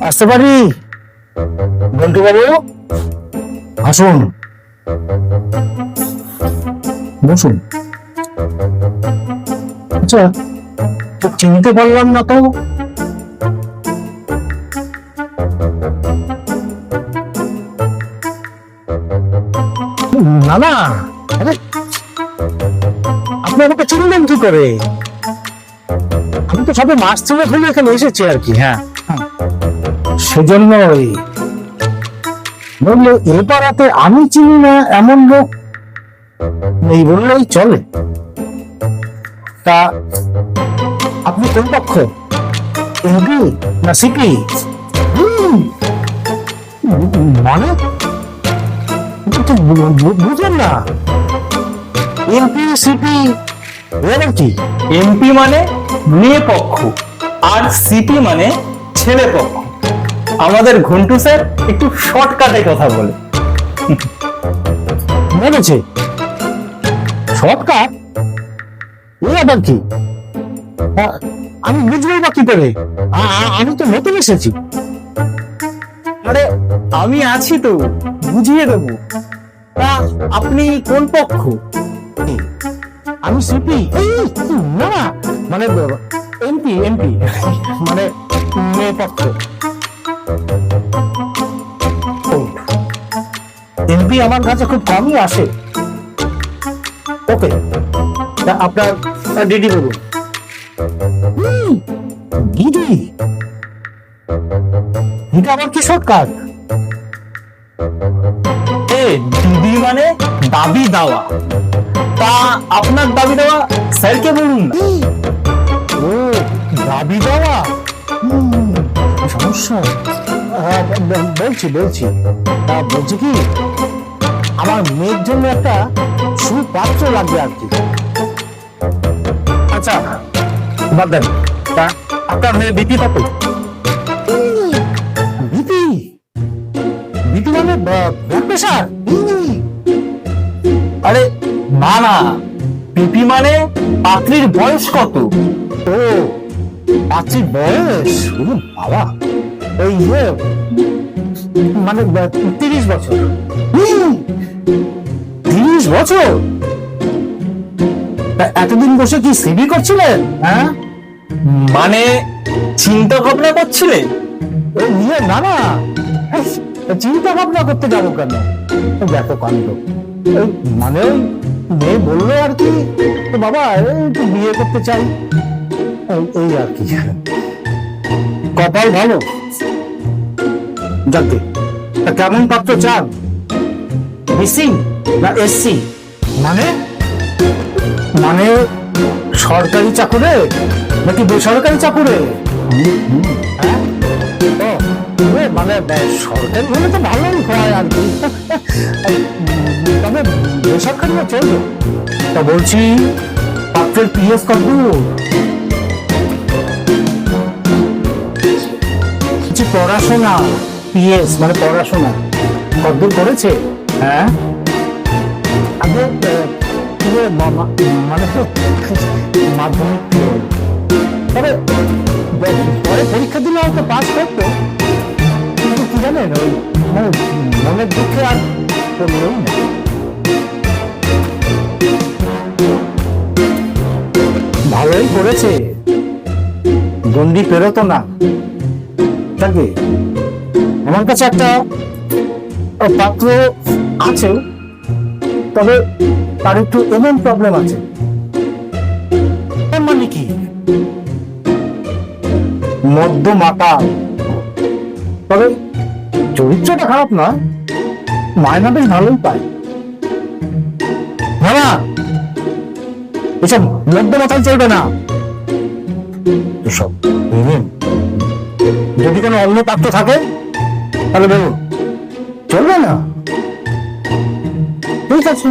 আসতে পারি? বন্টু বাবু আসুন, বসুন। আচ্ছা, তো চিনতে পারলাম না তো। না না, আরে আপনি আমাকে চিনলেন কি করে? আমি তো সবে মাস থেকে ফেলে এখানে এসেছি আর কি। হ্যাঁ, সেজন্যই বললে এ পাড়াতে আমি চিনি না এমন লোক নেই বললেই চলে। তা আপনি কোন পক্ষ, এমপি না সিপি? মানে বুঝলেন না? এমপি সিপি এর কি? এমপি মানে মেয়ে পক্ষ আর সিপি মানে ছেলে পক্ষ। আমাদের ঘন্টু স্যার একটু শর্টকাটে কথা বলে। মেরেছে শর্টকাট? এ আবার কি? আমি বুঝবই বা কি করে? আমি তো নতুন এসেছি। আরে আমি আছি তো, বুঝিয়ে দেবো। তা আপনি কোন পক্ষ? আমি সিপি। না না, মানে এমপি এমপি মানে মেয়ে পক্ষ। এমপি আমার কাছে খুব কমই আসে। ওকে, তা আপনার ডিডি বলুন। ডিডি? এটা আবার কি শর্টকাট? দিদি মানে দাবি দেওয়া। তা আপনার দাবি দেওয়া স্যারকে বলুন না। ও, দাবি দেওয়া সমস্যা। বলছি বলছি বলছি কি, আমার মেয়ের জন্য একটা সুপাত্র লাগবে আর কি। আচ্ছা বাদ দেন, তা আপনার মেয়ের বিপি কত? বিপি? বিপি মানে ব্লাড প্রেশার? আরে না না, পিপি মানে পাত্রীর বয়স কত। ও, পাত্রীর বয়স? বাবা, ওই মানে 30 বছর। 30 বছর? এতদিন বসে কি সিভি করছিলেন? হ্যাঁ, মানে চিন্তা ভাবনা করছিলে? না না, চিন্তা ভাবনা করতে যাবো কেন? দেখো কাণ্ড, মানে ওই মেয়ে বললো আর কি, তো বাবা একটু বিয়ে করতে চাই, এই আর কি। কপাল ভালো। যাকে কেমন পাত্র চান? বিসি না এসসি? মানে মানে সরকারি চাকুরে নাকি বেসরকারি চাকুরে? হ্যাঁ, মানে সরকারি হলে তো ভালোই হয় আর কি, তবে বেসরকারিও চলবে। তা বলছি, পাত্রের পিএস কত? পড়াশোনা, পিএস মানে পড়াশোনা কতদূর করেছে? হ্যাঁ, আগে মানে মাধ্যমিক, তবে পরে পরীক্ষা দিলে হয়তো পাস করতো, কিন্তু কি জানেন, ওই মনের দুঃখে আর পড়লেও না। ভালোই করেছে, গন্ডি পেরোতো না। তাকে আমার কাছে একটা পাত্র আছে, তবে তার একটু এমন প্রবলেম আছে। মানে কি? মধ্য মাতা, তবে চরিত্রটা খারাপ নয়, মায়না বেশ ভালোই পায়। না, এসব মধ্য মাথায় চলবে না। এসব যদি কোনো অন্য পাত্র থাকে তাহলে বলুন, চলবে না? ঠিক আছে।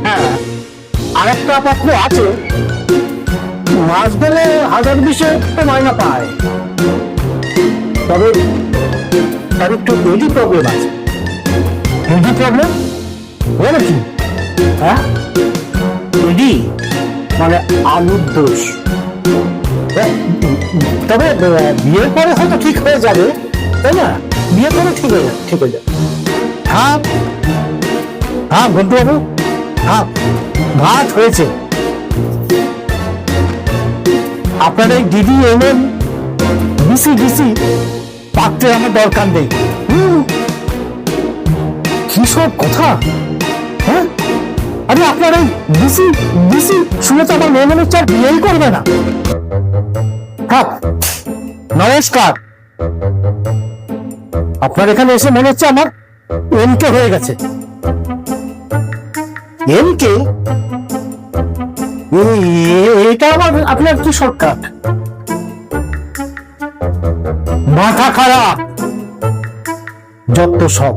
হ্যাঁ, আর একটা পাত্র আছে, মাস গেলে 1020 মাইনা পায়, তবে তার একটু এডি প্রবলেম আছে। এডি প্রবলেম? বলে কি? হ্যাঁ, এডি মানে আলুর দোষ। তবে বিয়ের পরে হয়তো ঠিক হয়ে যাবে, তাই না? বিয়ের পরে ঠিক হয়ে যাবে, ঠিক হয়ে যাবে। হ্যাঁ হ্যাঁ ঘন্টু বাবু, হ্যাঁ ভাত হয়েছে। আপনার এই দিদি এলেন বিসি বিসি পাকতে আমার দরকার নেই। কি সব কথা, হ্যাঁ? আরে আপনার এই বিসি বিসি শুনে তো আমার মেয়ে মনে হচ্ছে আর বিয়েই করবে না। হ্যাঁ নমস্কার, আপনার এখানে এসে মনে হচ্ছে আমার এমকে হয়ে গেছে। এমকে? এটা আবার আপনার কি শর্টকাট? মাথা খারাপ যত সব।